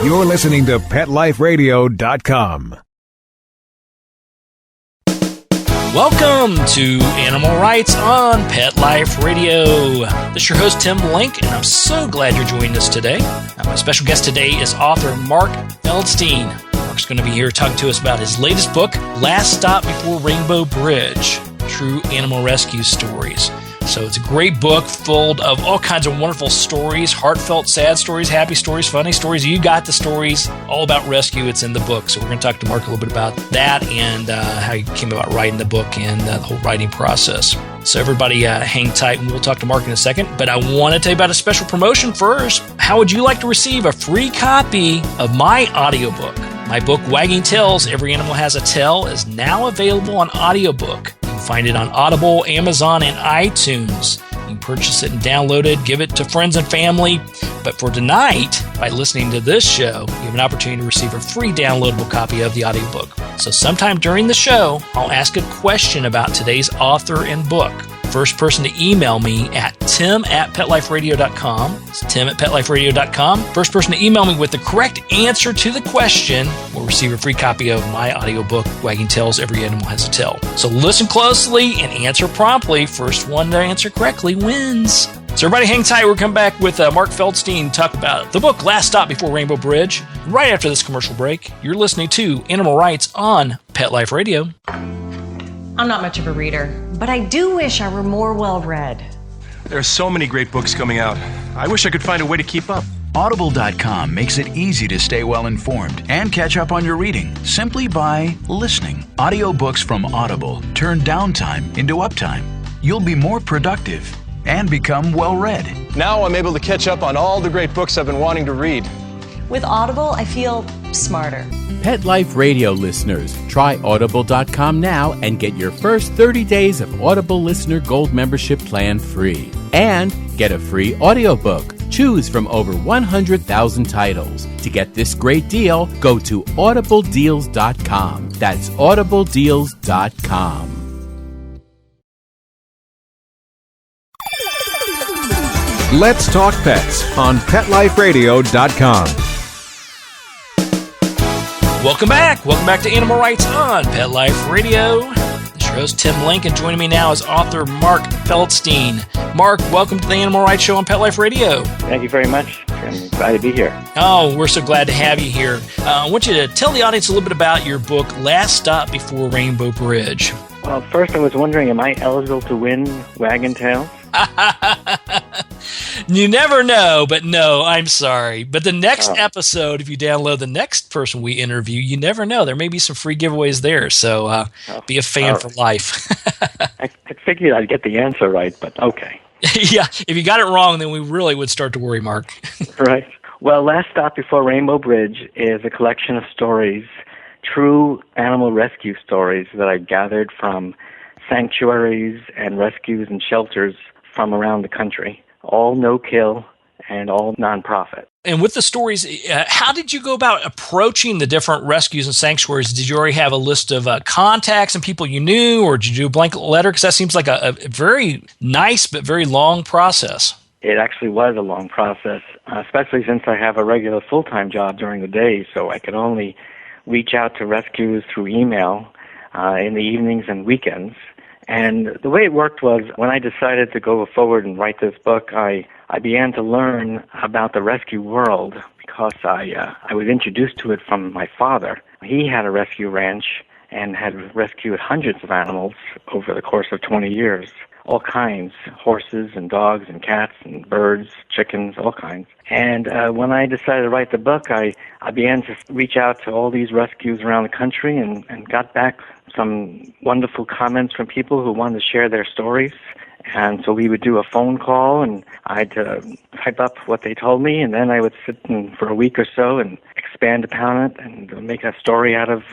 You're listening to PetLifeRadio.com. Welcome to Animal Rights on Pet Life Radio. This is your host, Tim Link, and I'm so glad you're joining us today. My special guest today is author Mark Feldstein. Mark's going to be here talking to us about his latest book, Last Stop Before Rainbow Bridge, True Animal Rescue Stories. So it's a great book full of all kinds of wonderful stories, heartfelt, sad stories, happy stories, funny stories. You got the stories all about rescue. It's in the book. So we're going to talk to Mark a little bit about that and how he came about writing the book and the whole writing process. So everybody hang tight and we'll talk to Mark in a second. But I want to tell you about a special promotion first. How would you like to receive a free copy of my audiobook? My book, Wagging Tails, Every Animal Has a Tail, is now available on audiobook. You can find it on Audible, Amazon, and iTunes. You can purchase it and download it, give it to friends and family. But for tonight, by listening to this show, you have an opportunity to receive a free downloadable copy of the audiobook. So sometime during the show, I'll ask a question about today's author and book. First person to email me at tim@petliferadio.com. It's tim@petliferadio.com. First person to email me with the correct answer to the question will receive a free copy of my audiobook, Wagging Tails, Every Animal Has a Tail. So listen closely and answer promptly. First one to answer correctly wins. So everybody hang tight. We'll come back with Mark Feldstein talk about the book, Last Stop Before Rainbow Bridge. Right after this commercial break, you're listening to Animal Rights on Pet Life Radio. I'm not much of a reader, but I do wish I were more well-read. There are so many great books coming out. I wish I could find a way to keep up. Audible.com makes it easy to stay well-informed and catch up on your reading simply by listening. Audiobooks from Audible turn downtime into uptime. You'll be more productive and become well-read. Now I'm able to catch up on all the great books I've been wanting to read. With Audible, I feel smarter. Pet Life Radio listeners, try Audible.com now and get your first 30 days of Audible Listener Gold membership plan free. And get a free audiobook. Choose from over 100,000 titles. To get this great deal, go to audibledeals.com. That's audibledeals.com. Let's Talk Pets on PetLifeRadio.com. Welcome back. Welcome back to Animal Rights on Pet Life Radio. This is your host, Tim Link, and joining me now is author Mark Feldstein. Mark, welcome to the Animal Rights Show on Pet Life Radio. Thank you very much. I'm glad to be here. Oh, we're so glad to have you here. I want you to tell the audience a little bit about your book, Last Stop Before Rainbow Bridge. Well, first I was wondering, am I eligible to win Wagging Tails? You never know, but no, I'm sorry. But the next episode, if you download the next person we interview, you never know. There may be some free giveaways there, so be a fan for life. I figured I'd get the answer right, but okay. Yeah, if you got it wrong, then we really would start to worry, Mark. Right. Well, Last Stop Before Rainbow Bridge is a collection of stories, true animal rescue stories that I gathered from sanctuaries and rescues and shelters from around the country, all no-kill and all nonprofit. And with the stories, how did you go about approaching the different rescues and sanctuaries? Did you already have a list of contacts and people you knew, or did you do a blanket letter? Because that seems like a very nice but very long process. It actually was a long process, especially since I have a regular full-time job during the day, so I could only reach out to rescues through email in the evenings and weekends. And the way it worked was when I decided to go forward and write this book, I began to learn about the rescue world because I was introduced to it from my father. He had a rescue ranch and had rescued hundreds of animals over the course of 20 years, all kinds, horses and dogs and cats and birds, chickens, all kinds. And when I decided to write the book, I began to reach out to all these rescues around the country and got back some wonderful comments from people who wanted to share their stories. And so we would do a phone call, and I'd type up what they told me, and then I would sit for a week or so and expand upon it and make a story out of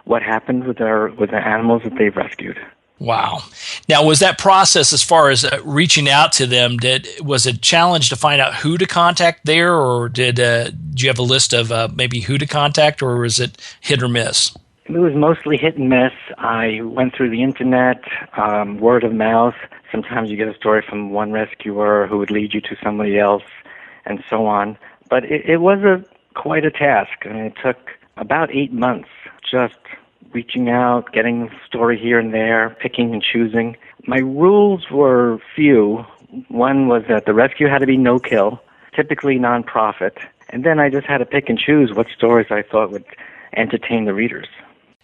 what happened with the animals that they've rescued. Wow. Now, was that process, as far as reaching out to them, was it a challenge to find out who to contact there, or did you have a list of maybe who to contact, or was it hit or miss? It was mostly hit and miss. I went through the internet, word of mouth. Sometimes you get a story from one rescuer who would lead you to somebody else, and so on. But it was a quite a task, and it took about 8 months just reaching out, getting the story here and there, picking and choosing. My rules were few. One was that the rescue had to be no-kill, typically nonprofit, and then I just had to pick and choose what stories I thought would entertain the readers.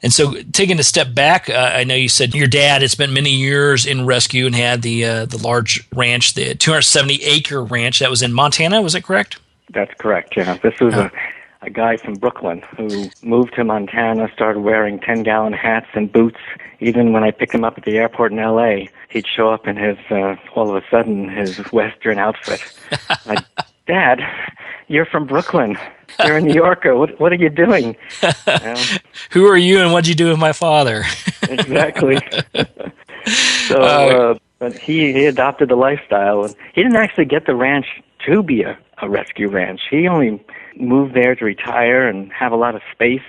And so taking a step back, I know you said your dad had spent many years in rescue and had the large ranch, the 270-acre ranch that was in Montana. Was that correct? That's correct, yeah. This was a guy from Brooklyn who moved to Montana, started wearing 10-gallon hats and boots. Even when I picked him up at the airport in L.A., he'd show up in his, all of a sudden, his Western outfit. Like, Dad, you're from Brooklyn. You're a New Yorker. What are you doing? Who are you and what'd you do with my father? Exactly. So, but he adopted the lifestyle. And he didn't actually get the ranch to be a rescue ranch. He only moved there to retire and have a lot of space.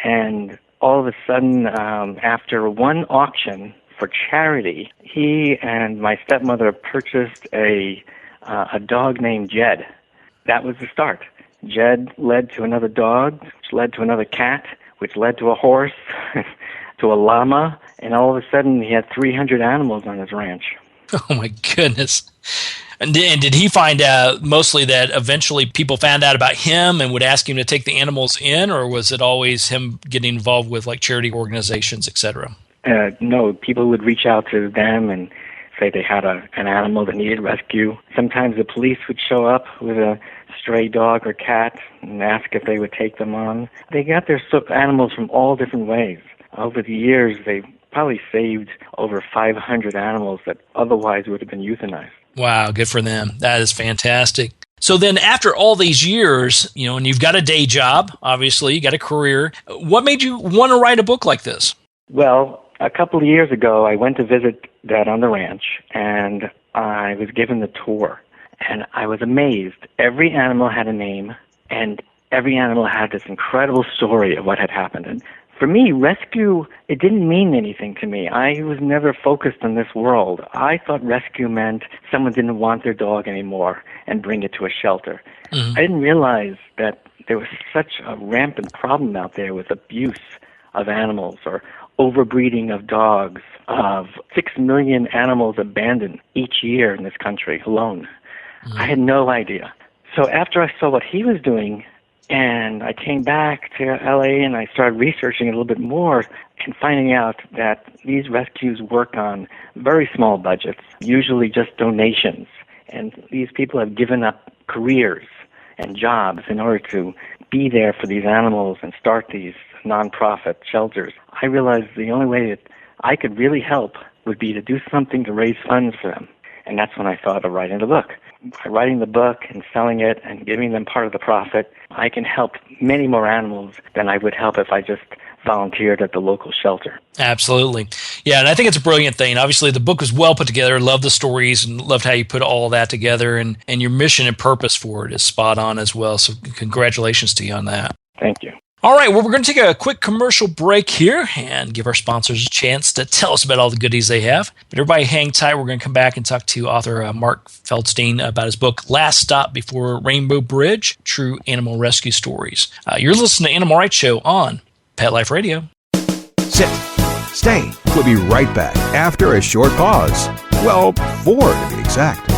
And all of a sudden, after one auction for charity, he and my stepmother purchased a dog named Jed. That was the start. Jed led to another dog, which led to another cat, which led to a horse, to a llama, and all of a sudden he had 300 animals on his ranch. Oh, my goodness. And did he find out mostly that eventually people found out about him and would ask him to take the animals in, or was it always him getting involved with like charity organizations, et cetera? No, people would reach out to them and say they had an animal that needed rescue. Sometimes the police would show up with a stray dog or cat and ask if they would take them on. They got their animals from all different ways. Over the years, they probably saved over 500 animals that otherwise would have been euthanized. Wow, good for them. That is fantastic. So then after all these years, and you've got a day job, obviously, you got a career, what made you want to write a book like this? Well, a couple of years ago, I went to visit Dad on the ranch, and I was given the tour. And I was amazed. Every animal had a name, and every animal had this incredible story of what had happened. And for me, rescue, it didn't mean anything to me. I was never focused on this world. I thought rescue meant someone didn't want their dog anymore and bring it to a shelter. Mm-hmm. I didn't realize that there was such a rampant problem out there with abuse of animals or overbreeding of dogs, of 6 million animals abandoned each year in this country alone. Mm-hmm. I had no idea. So after I saw what he was doing, and I came back to LA and I started researching a little bit more and finding out that these rescues work on very small budgets, usually just donations. And these people have given up careers and jobs in order to be there for these animals and start these nonprofit shelters. I realized the only way that I could really help would be to do something to raise funds for them. And that's when I thought of writing the book. By writing the book and selling it and giving them part of the profit, I can help many more animals than I would help if I just volunteered at the local shelter. Absolutely. Yeah, and I think it's a brilliant thing. Obviously, the book was well put together. Loved the stories and loved how you put all that together. And your mission and purpose for it is spot on as well. So congratulations to you on that. Thank you. All right, well, we're going to take a quick commercial break here and give our sponsors a chance to tell us about all the goodies they have. But everybody hang tight. We're going to come back and talk to author Mark Feldstein about his book, Last Stop Before Rainbow Bridge, True Animal Rescue Stories. You're listening to Animal Rights Show on Pet Life Radio. Sit. Stay. We'll be right back after a short pause. Well, 4 to be exact.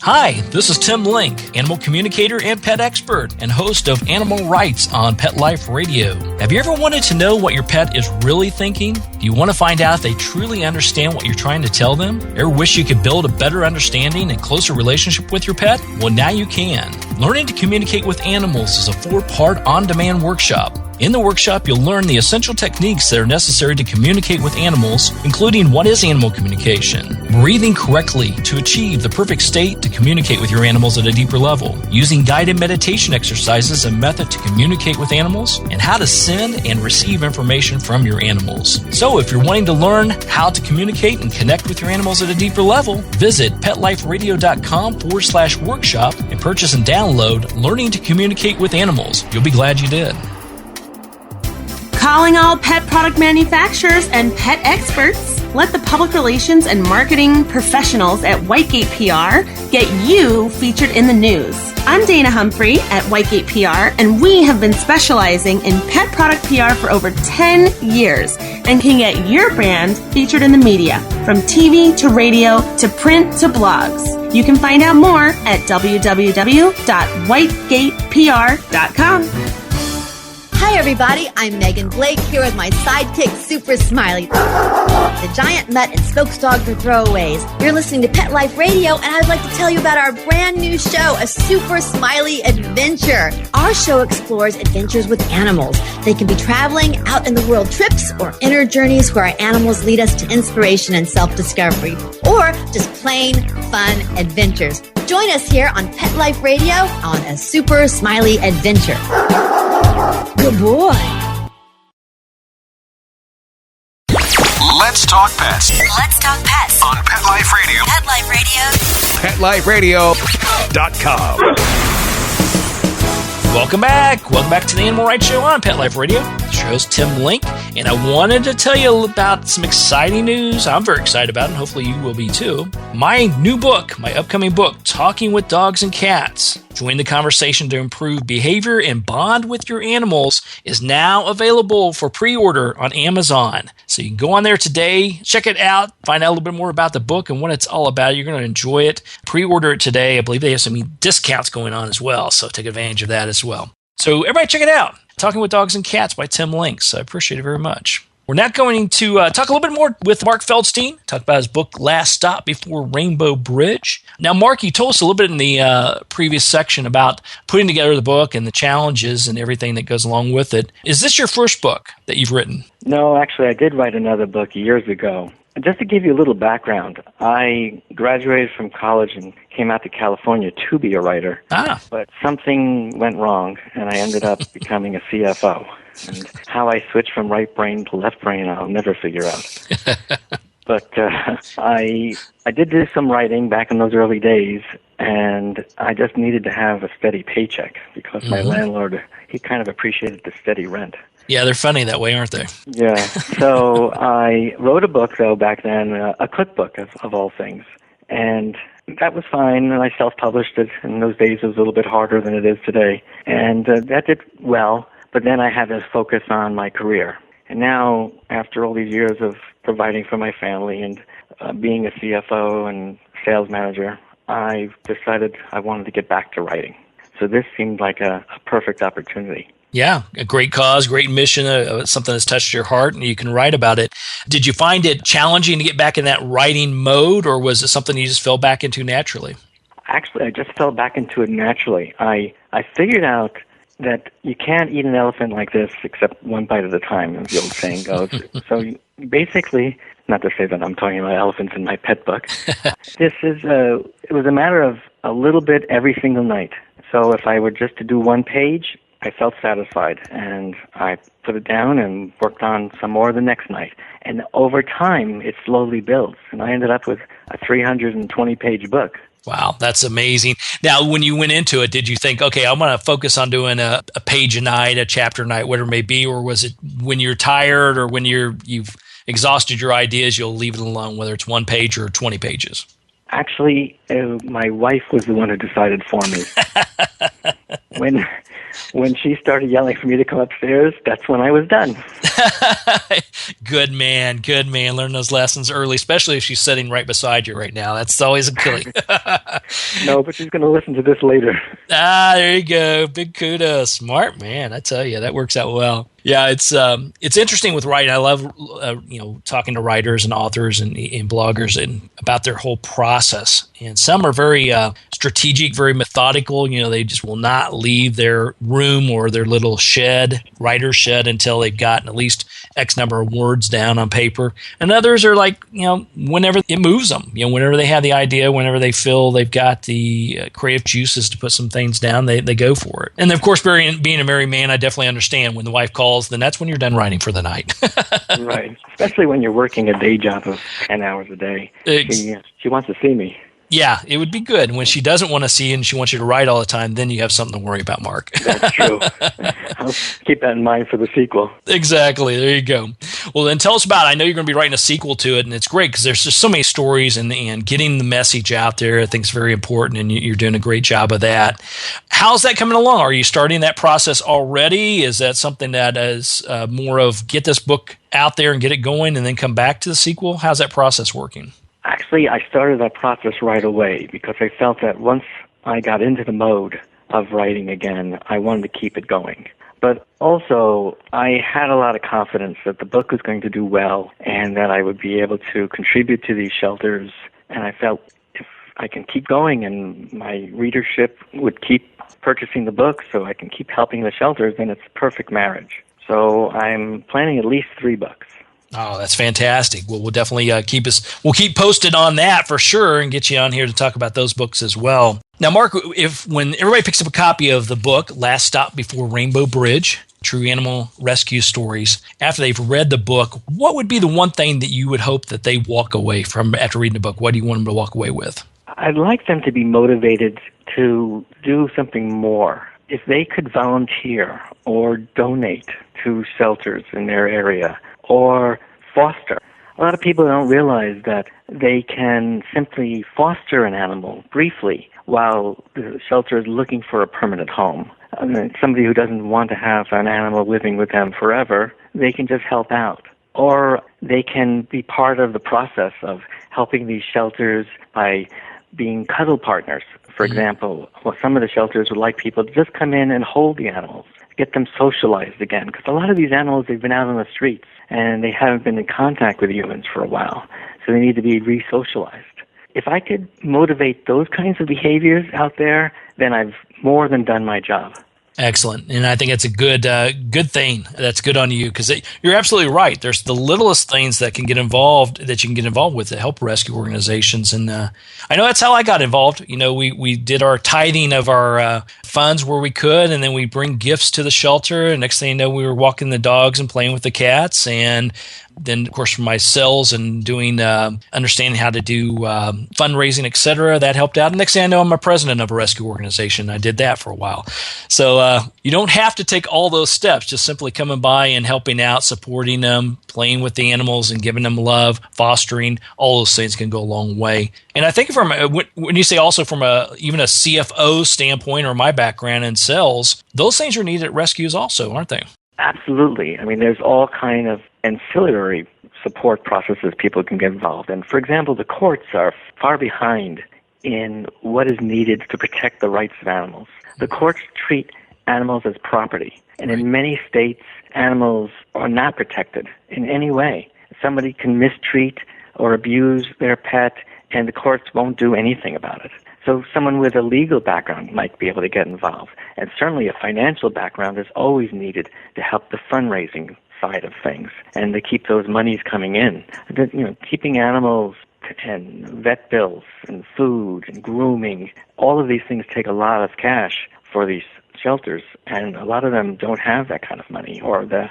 Hi, this is Tim Link, animal communicator and pet expert and host of Animal Rights on Pet Life Radio. Have you ever wanted to know what your pet is really thinking? Do you want to find out if they truly understand what you're trying to tell them? Ever wish you could build a better understanding and closer relationship with your pet? Well, now you can. Learning to Communicate with Animals is a 4-part on-demand workshop. In the workshop, you'll learn the essential techniques that are necessary to communicate with animals, including what is animal communication, breathing correctly to achieve the perfect state to communicate with your animals at a deeper level, using guided meditation exercises and method to communicate with animals, and how to send and receive information from your animals. So if you're wanting to learn how to communicate and connect with your animals at a deeper level, visit PetLifeRadio.com/workshop and purchase and download Learning to Communicate with Animals. You'll be glad you did. Calling all pet product manufacturers and pet experts. Let the public relations and marketing professionals at Whitegate PR get you featured in the news. I'm Dana Humphrey at Whitegate PR, and we have been specializing in pet product PR for over 10 years and can get your brand featured in the media, from TV to radio to print to blogs. You can find out more at www.whitegatepr.com. Hi, everybody. I'm Megan Blake here with my sidekick, Super Smiley, the giant mutt and spokes dog for throwaways. You're listening to Pet Life Radio, and I'd like to tell you about our brand new show, A Super Smiley Adventure. Our show explores adventures with animals. They can be traveling, out in the world trips, or inner journeys where our animals lead us to inspiration and self-discovery, or just plain fun adventures. Join us here on Pet Life Radio on A Super Smiley Adventure. Good boy. Let's talk pets. Let's talk pets On Pet Life Radio. Pet Life Radio. PetLifeRadio.com. Welcome back. Welcome back to the Animal Rights Show on Pet Life Radio. It's your host, Tim Link, and I wanted to tell you about some exciting news. I'm very excited about it, and hopefully you will be too. My new book, my upcoming book, Talking with Dogs and Cats, Join the Conversation to Improve Behavior and Bond with Your Animals, is now available for pre-order on Amazon. So you can go on there today, check it out, find out a little bit more about the book and what it's all about. You're going to enjoy it. Pre-order it today. I believe they have some discounts going on as well, so take advantage of that as well. So everybody check it out. Talking with Dogs and Cats by Tim Link. So I appreciate it very much. We're now going to talk a little bit more with Mark Feldstein, talk about his book, Last Stop Before Rainbow Bridge. Now, Mark, you told us a little bit in the previous section about putting together the book and the challenges and everything that goes along with it. Is this your first book that you've written? No, actually, I did write another book years ago. Just to give you a little background, I graduated from college and came out to California to be a writer. But something went wrong, and I ended up becoming a CFO. And how I switched from right brain to left brain, I'll never figure out. But I did do some writing back in those early days, and I just needed to have a steady paycheck because my landlord, he kind of appreciated the steady rent. Yeah, they're funny that way, aren't they? Yeah. So I wrote a book, though, back then, a cookbook of all things. And that was fine, and I self-published it. In those days, it was a little bit harder than it is today. And that did well, but then I had to focus on my career. And now, after all these years of providing for my family and being a CFO and sales manager, I decided I wanted to get back to writing. So this seemed like a perfect opportunity. Yeah, a great cause, great mission, something that's touched your heart, and you can write about it. Did you find it challenging to get back in that writing mode, or was it something you just fell back into naturally? Actually, I just fell back into it naturally. I figured out that you can't eat an elephant like this except one bite at a time, as the old saying goes. So basically, not to say that I'm talking about elephants in my pet book, it was a matter of a little bit every single night. So if I were just to do one page, I felt satisfied, and I put it down and worked on some more the next night. And over time, it slowly builds, and I ended up with a 320-page book. Wow, that's amazing. Now, when you went into it, did you think, okay, I'm going to focus on doing a page a night, a chapter a night, whatever it may be, or was it when you're tired or when you've exhausted your ideas, you'll leave it alone, whether it's one page or 20 pages? Actually, my wife was the one who decided for me. When she started yelling for me to come upstairs, that's when I was done. Good man. Learn those lessons early, especially if she's sitting right beside you right now. That's always a killing. No, but she's going to listen to this later. There you go. Big kudos. Smart man. I tell you, that works out well. Yeah, it's interesting with writing. I love talking to writers and authors and bloggers and about their whole process. And some are very strategic, very methodical. They just will not leave their room or their little writer's shed, until they've gotten at least X number of words down on paper. And others are like, whenever it moves them, whenever they have the idea, whenever they feel they've got the creative juices to put some things down, they go for it. And of course, being a married man, I definitely understand when the wife calls, then that's when you're done writing for the night. Right. Especially when you're working a day job of 10 hours a day. She wants to see me. Yeah, it would be good. When she doesn't want to see and she wants you to write all the time, then you have something to worry about, Mark. That's true. I'll keep that in mind for the sequel. Exactly. There you go. Well, then tell us about it. I know you're going to be writing a sequel to it, and it's great because there's just so many stories, and getting the message out there I think is very important, and you're doing a great job of that. How's that coming along? Are you starting that process already? Is that something that is more of get this book out there and get it going and then come back to the sequel? How's that process working? Actually, I started that process right away because I felt that once I got into the mode of writing again, I wanted to keep it going. But also, I had a lot of confidence that the book was going to do well and that I would be able to contribute to these shelters. And I felt if I can keep going and my readership would keep purchasing the book so I can keep helping the shelters, then it's a perfect marriage. So I'm planning at least 3 books. Oh, that's fantastic. Well, we'll definitely we'll keep posted on that for sure and get you on here to talk about those books as well. Now, Mark, when everybody picks up a copy of the book, Last Stop Before Rainbow Bridge, True Animal Rescue Stories, after they've read the book, what would be the one thing that you would hope that they walk away from after reading the book? What do you want them to walk away with? I'd like them to be motivated to do something more. If they could volunteer or donate to shelters in their area or foster. A lot of people don't realize that they can simply foster an animal briefly while the shelter is looking for a permanent home. I mean, somebody who doesn't want to have an animal living with them forever, they can just help out. Or they can be part of the process of helping these shelters by being cuddle partners. For example, some of the shelters would like people to just come in and hold the animals, get them socialized again, because a lot of these animals, they've been out on the streets and they haven't been in contact with humans for a while, so they need to be re-socialized. If I could motivate those kinds of behaviors out there, then I've more than done my job. Excellent. And I think it's a good thing. That's good on you because you're absolutely right. There's the littlest things that you can get involved with to help rescue organizations. And I know that's how I got involved. You know, we did our tithing of our funds where we could, and then we bring gifts to the shelter. And next thing you know, we were walking the dogs and playing with the cats. And then, of course, from my sales and doing understanding how to do fundraising, et cetera, that helped out. And next thing I know, I'm a president of a rescue organization. I did that for a while. So you don't have to take all those steps. Just simply coming by and helping out, supporting them, playing with the animals and giving them love, fostering, all those things can go a long way. And I think when you say also from even a CFO standpoint or my background in sales, those things are needed at rescues also, aren't they? Absolutely. I mean, there's all kind of ancillary support processes people can get involved in. For example, the courts are far behind in what is needed to protect the rights of animals. The courts treat animals as property, and in many states, animals are not protected in any way. Somebody can mistreat or abuse their pet, and the courts won't do anything about it. So someone with a legal background might be able to get involved. And certainly a financial background is always needed to help the fundraising side of things and to keep those monies coming in. Keeping animals and vet bills and food and grooming, all of these things take a lot of cash for these shelters, and a lot of them don't have that kind of money or the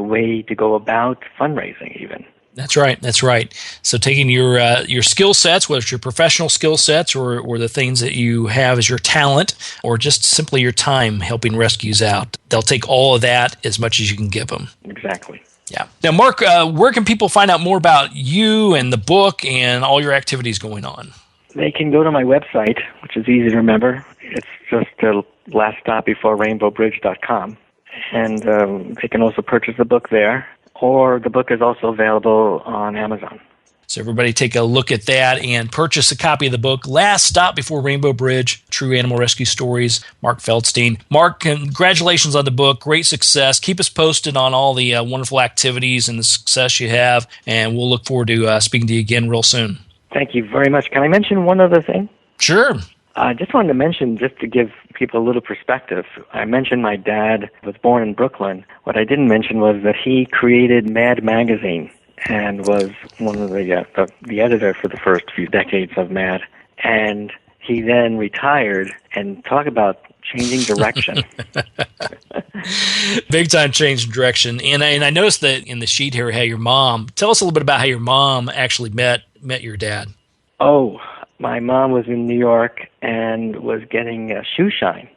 way to go about fundraising even. That's right. So taking your skill sets, whether it's your professional skill sets or the things that you have as your talent or just simply your time helping rescues out, they'll take all of that as much as you can give them. Exactly. Yeah. Now, Mark, where can people find out more about you and the book and all your activities going on? They can go to my website, which is easy to remember. It's just laststopbeforerainbowbridge.com. And they can also purchase the book there. Or the book is also available on Amazon. So everybody take a look at that and purchase a copy of the book, Last Stop Before Rainbow Bridge, True Animal Rescue Stories, Mark Feldstein. Mark, congratulations on the book. Great success. Keep us posted on all the wonderful activities and the success you have, and we'll look forward to speaking to you again real soon. Thank you very much. Can I mention one other thing? Sure. I just wanted to mention, just to give people a little perspective, I mentioned my dad was born in Brooklyn. What I didn't mention was that he created Mad Magazine and was one of the editor for the first few decades of Mad. And he then retired, and talk about changing direction. Big time change in direction. And I noticed that in the sheet here, how your mom, tell us a little bit about how your mom actually met your dad. Oh, my mom was in New York and was getting a shoe shine.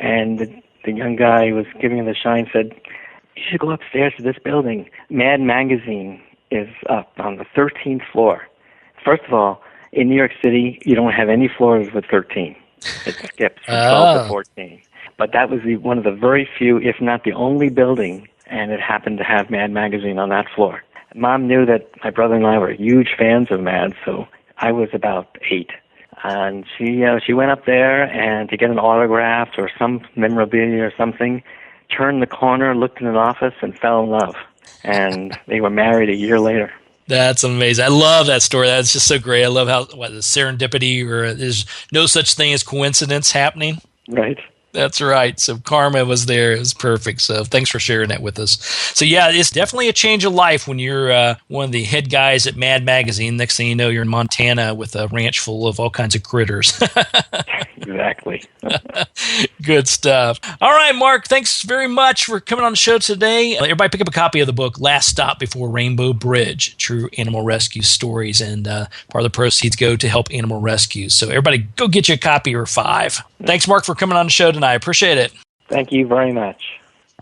And the young guy who was giving her the shine said, "You should go upstairs to this building. Mad Magazine is up on the 13th floor." First of all, in New York City, you don't have any floors with 13. It skips from 12 to 14. But that was one of the very few, if not the only building, and it happened to have Mad Magazine on that floor. Mom knew that my brother and I were huge fans of Mad, so I was about 8. And she went up there and to get an autograph or some memorabilia or something, turned the corner, looked in an office, and fell in love. And they were married a year later. That's amazing. I love that story. That's just so great. I love how the serendipity, or there's no such thing as coincidence happening. Right. That's right. So karma was there. It was perfect. So thanks for sharing that with us. So yeah, it's definitely a change of life when you're one of the head guys at Mad Magazine. Next thing you know, you're in Montana with a ranch full of all kinds of critters. Exactly. Good stuff. All right, Mark, thanks very much for coming on the show today. Everybody pick up a copy of the book, Last Stop Before Rainbow Bridge, True Animal Rescue Stories, and part of the proceeds go to help animal rescues. So everybody go get you a copy or 5. Thanks, Mark, for coming on the show tonight. I appreciate it. Thank you very much.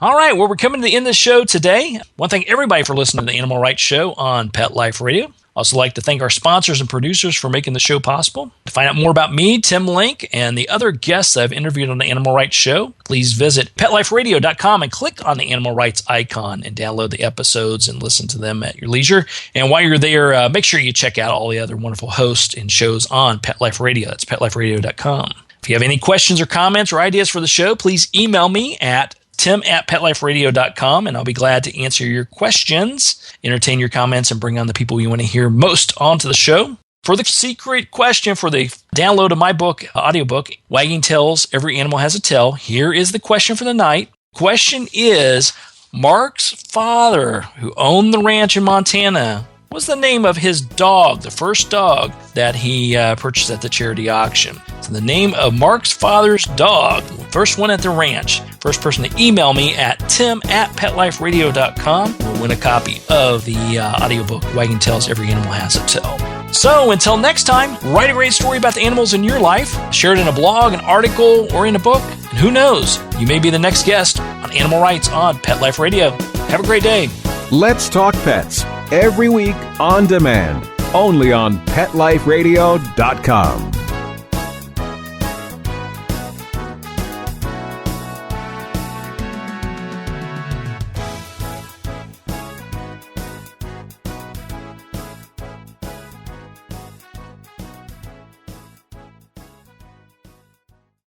All right, well, we're coming to the end of the show today. I want to thank everybody for listening to the Animal Rights Show on Pet Life Radio. Also like to thank our sponsors and producers for making the show possible. To find out more about me, Tim Link, and the other guests I've interviewed on the Animal Rights Show, please visit PetLifeRadio.com and click on the Animal Rights icon and download the episodes and listen to them at your leisure. And while you're there, make sure you check out all the other wonderful hosts and shows on Pet Life Radio. That's PetLifeRadio.com. If you have any questions or comments or ideas for the show, please email me at tim@PetLifeRadio.com, and I'll be glad to answer your questions, entertain your comments, and bring on the people you want to hear most onto the show. For the secret question for the download of my book, audiobook, Wagging Tails, Every Animal Has a Tail, here is the question for the night. Question is, Mark's father, who owned the ranch in Montana, what was the name of his dog, the first dog that he purchased at the charity auction? So the name of Mark's father's dog, the first one at the ranch. First person to email me at tim@PetLifeRadio.com will win a copy of the audiobook, Wagging Tails, Every Animal Has a Tail. So until next time, write a great story about the animals in your life, share it in a blog, an article, or in a book, and who knows, you may be the next guest on Animal Rights on Pet Life Radio. Have a great day. Let's Talk Pets, every week on demand, only on PetLifeRadio.com.